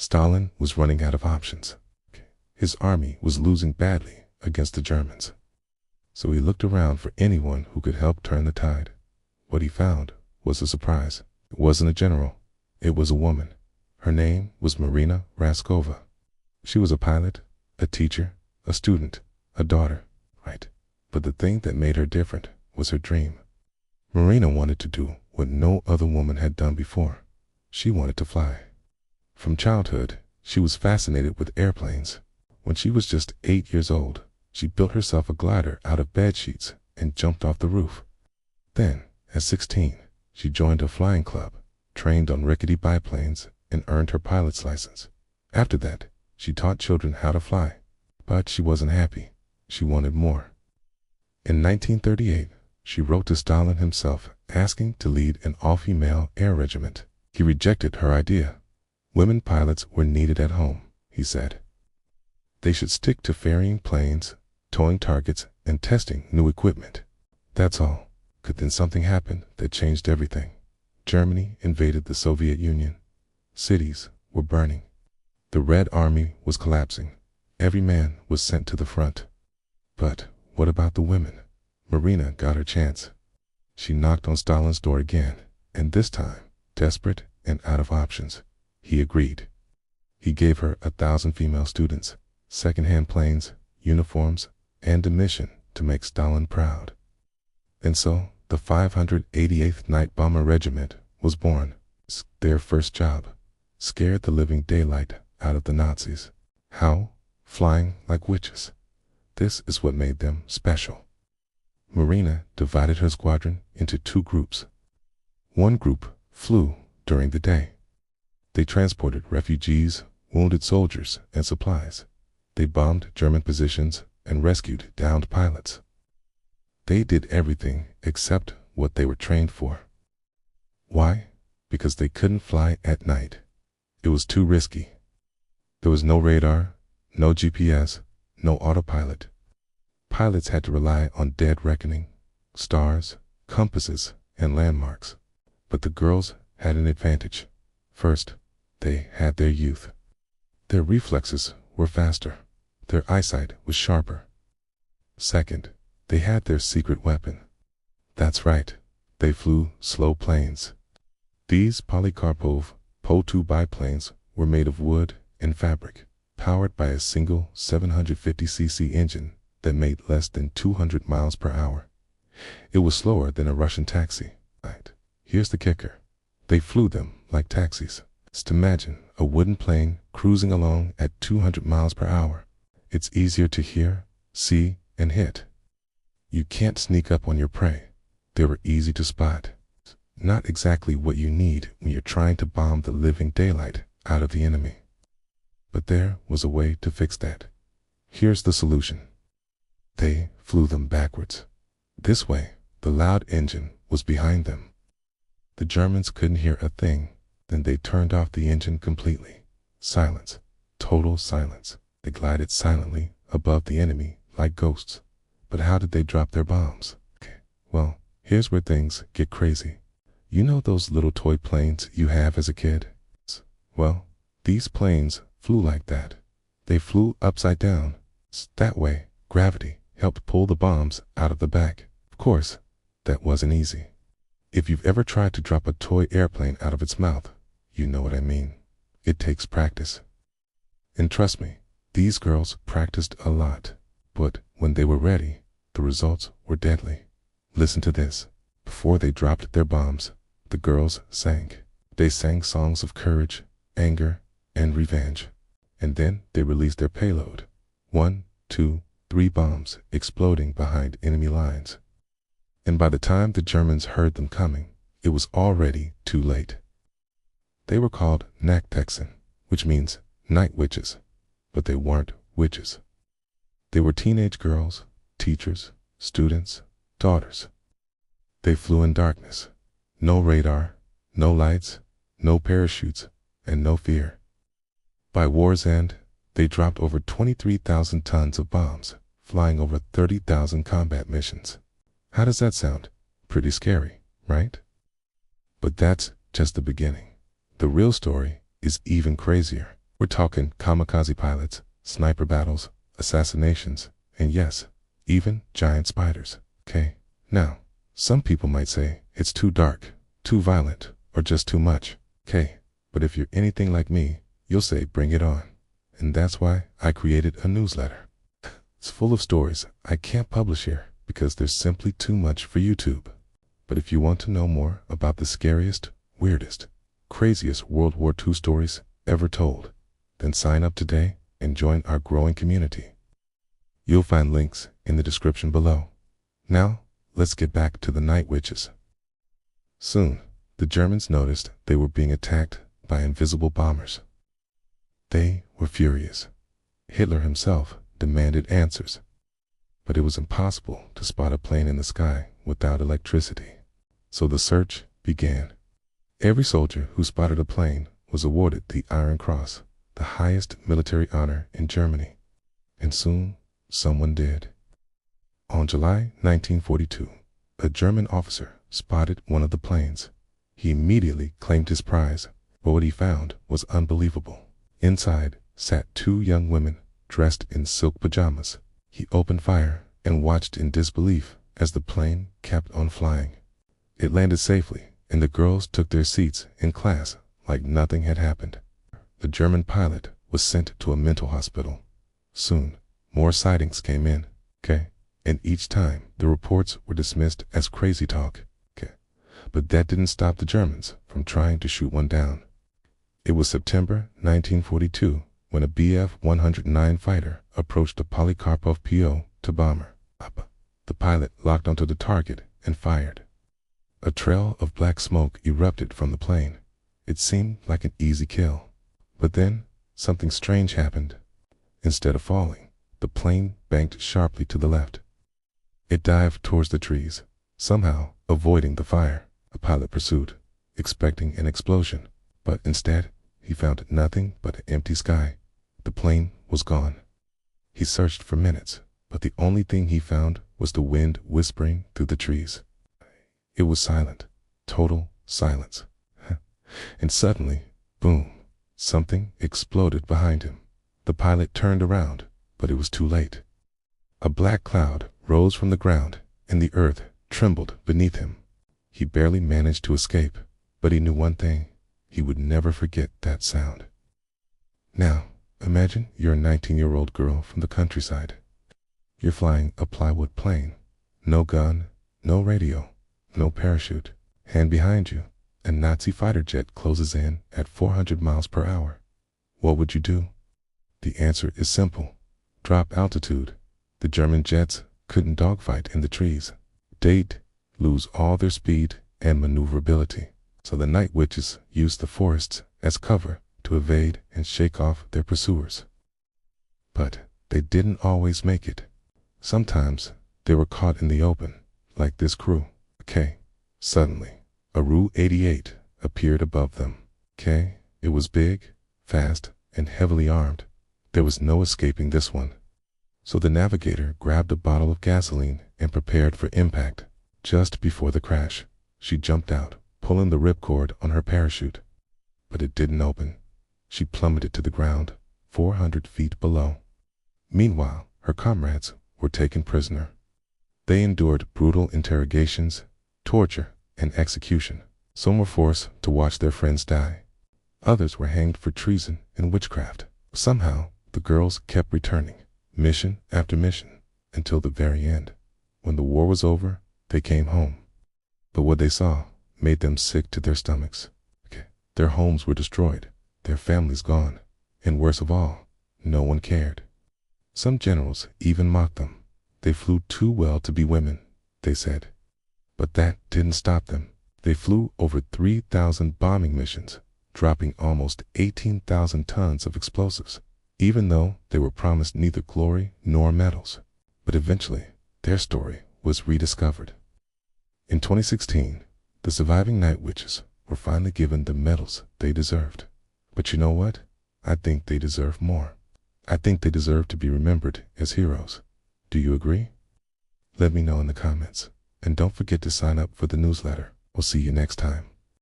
Stalin was running out of options. His army was losing badly against the Germans. So he looked around for anyone who could help turn the tide. What he found was a surprise. It wasn't a general. It was a woman. Her name was Marina Raskova. She was a pilot, a teacher, a student, a daughter, right? But the thing that made her different was her dream. Marina wanted to do what no other woman had done before. She wanted to fly. From childhood, she was fascinated with airplanes. When she was just 8 years old, she built herself a glider out of bed sheets and jumped off the roof. Then, at 16, she joined a flying club, trained on rickety biplanes, and earned her pilot's license. After that, she taught children how to fly. But she wasn't happy. She wanted more. In 1938, she wrote to Stalin himself asking to lead an all-female air regiment. He rejected her idea. Women pilots were needed at home, he said. They should stick to ferrying planes, towing targets, and testing new equipment. That's all. But then something happened that changed everything. Germany invaded the Soviet Union. Cities were burning. The Red Army was collapsing. Every man was sent to the front. But what about the women? Marina got her chance. She knocked on Stalin's door again, and this time, desperate and out of options, he agreed. He gave her 1,000 female students, second-hand planes, uniforms, and a mission to make Stalin proud. And so, the 588th Night Bomber Regiment was born. Their first job scared the living daylight out of the Nazis. How? Flying like witches. This is what made them special. Marina divided her squadron into 2 groups. One group flew during the day. They transported refugees, wounded soldiers, and supplies. They bombed German positions and rescued downed pilots. They did everything except what they were trained for. Why? Because they couldn't fly at night. It was too risky. There was no radar, no GPS, no autopilot. Pilots had to rely on dead reckoning, stars, compasses, and landmarks. But the girls had an advantage. First, they had their youth. Their reflexes were faster. Their eyesight was sharper. Second, they had their secret weapon. That's right, they flew slow planes. These Polikarpov Po-2 biplanes were made of wood and fabric, powered by a single 750cc engine that made less than 200 miles per hour. It was slower than a Russian taxi. Right. Here's the kicker. They flew them like taxis. Just imagine a wooden plane cruising along at 200 miles per hour. It's easier to hear, see, and hit. You can't sneak up on your prey. They were easy to spot. Not exactly what you need when you're trying to bomb the living daylight out of the enemy. But there was a way to fix that. Here's the solution. They flew them backwards. This way, the loud engine was behind them. The Germans couldn't hear a thing. Then they turned off the engine completely. Silence. Total silence. They glided silently above the enemy like ghosts. But how did they drop their bombs? Well, here's where things get crazy. You know those little toy planes you have as a kid? Well, these planes flew like that. They flew upside down. That way, gravity helped pull the bombs out of the back. Of course, that wasn't easy. If you've ever tried to drop a toy airplane out of its mouth, you know what I mean. It takes practice. And trust me, these girls practiced a lot. But when they were ready, the results were deadly. Listen to this. Before they dropped their bombs, the girls sang. They sang songs of courage, anger, and revenge. And then they released their payload. 1, 2, 3 bombs exploding behind enemy lines. And by the time the Germans heard them coming, it was already too late. They were called Nachthexen, which means night witches, but they weren't witches. They were teenage girls, teachers, students, daughters. They flew in darkness. No radar, no lights, no parachutes, and no fear. By war's end, they dropped over 23,000 tons of bombs, flying over 30,000 combat missions. How does that sound? Pretty scary, right? But that's just the beginning. The real story is even crazier. We're talking kamikaze pilots, sniper battles, assassinations, and yes, even giant spiders. Okay? Now, some people might say it's too dark, too violent, or just too much. Okay? But if you're anything like me, you'll say bring it on. And that's why I created a newsletter. It's full of stories I can't publish here because there's simply too much for YouTube. But if you want to know more about the scariest, weirdest, craziest World War II stories ever told, then sign up today and join our growing community. You'll find links in the description below. Now, let's get back to the night witches. Soon, the Germans noticed they were being attacked by invisible bombers. They were furious. Hitler himself demanded answers. But it was impossible to spot a plane in the sky without electricity. So the search began. Every soldier who spotted a plane was awarded the Iron Cross, the highest military honor in Germany. And soon, someone did. On July 1942, a German officer spotted one of the planes. He immediately claimed his prize, but what he found was unbelievable. Inside sat two young women dressed in silk pajamas. He opened fire and watched in disbelief as the plane kept on flying. It landed safely, and the girls took their seats in class like nothing had happened. The German pilot was sent to a mental hospital. Soon, more sightings came in, and each time the reports were dismissed as crazy talk, But that didn't stop the Germans from trying to shoot one down. It was September 1942 when a Bf-109 fighter approached a Polikarpov PO to bomb her. The pilot locked onto the target and fired. A trail of black smoke erupted from the plane. It seemed like an easy kill. But then, something strange happened. Instead of falling, the plane banked sharply to the left. It dived towards the trees, somehow avoiding the fire. A pilot pursued, expecting an explosion, but instead, he found nothing but an empty sky. The plane was gone. He searched for minutes, but the only thing he found was the wind whispering through the trees. It was silent, total silence. And suddenly, boom, something exploded behind him. The pilot turned around, but it was too late. A black cloud rose from the ground, and the earth trembled beneath him. He barely managed to escape, but he knew one thing: he would never forget that sound. Now, imagine you're a 19-year-old girl from the countryside. You're flying a plywood plane. No gun, no radio, no parachute. And behind you, a Nazi fighter jet closes in at 400 miles per hour. What would you do? The answer is simple. Drop altitude. The German jets couldn't dogfight in the trees. They'd lose all their speed and maneuverability. So the night witches used the forests as cover to evade and shake off their pursuers. But they didn't always make it. Sometimes they were caught in the open, like this crew. Suddenly, a Ru-88 appeared above them. It was big, fast, and heavily armed. There was no escaping this one. So the navigator grabbed a bottle of gasoline and prepared for impact. Just before the crash, she jumped out, pulling the ripcord on her parachute. But it didn't open. She plummeted to the ground, 400 feet below. Meanwhile, her comrades were taken prisoner. They endured brutal interrogations, torture, and execution. Some were forced to watch their friends die. Others were hanged for treason and witchcraft. Somehow, the girls kept returning, mission after mission, until the very end. When the war was over, they came home. But what they saw made them sick to their stomachs. Their homes were destroyed, their families gone, and worst of all, no one cared. Some generals even mocked them. They flew too well to be women, they said. But that didn't stop them. They flew over 3,000 bombing missions, dropping almost 18,000 tons of explosives, even though they were promised neither glory nor medals. But eventually, their story was rediscovered. In 2016, the surviving night witches were finally given the medals they deserved. But you know what? I think they deserve more. I think they deserve to be remembered as heroes. Do you agree? Let me know in the comments. And don't forget to sign up for the newsletter. We'll see you next time.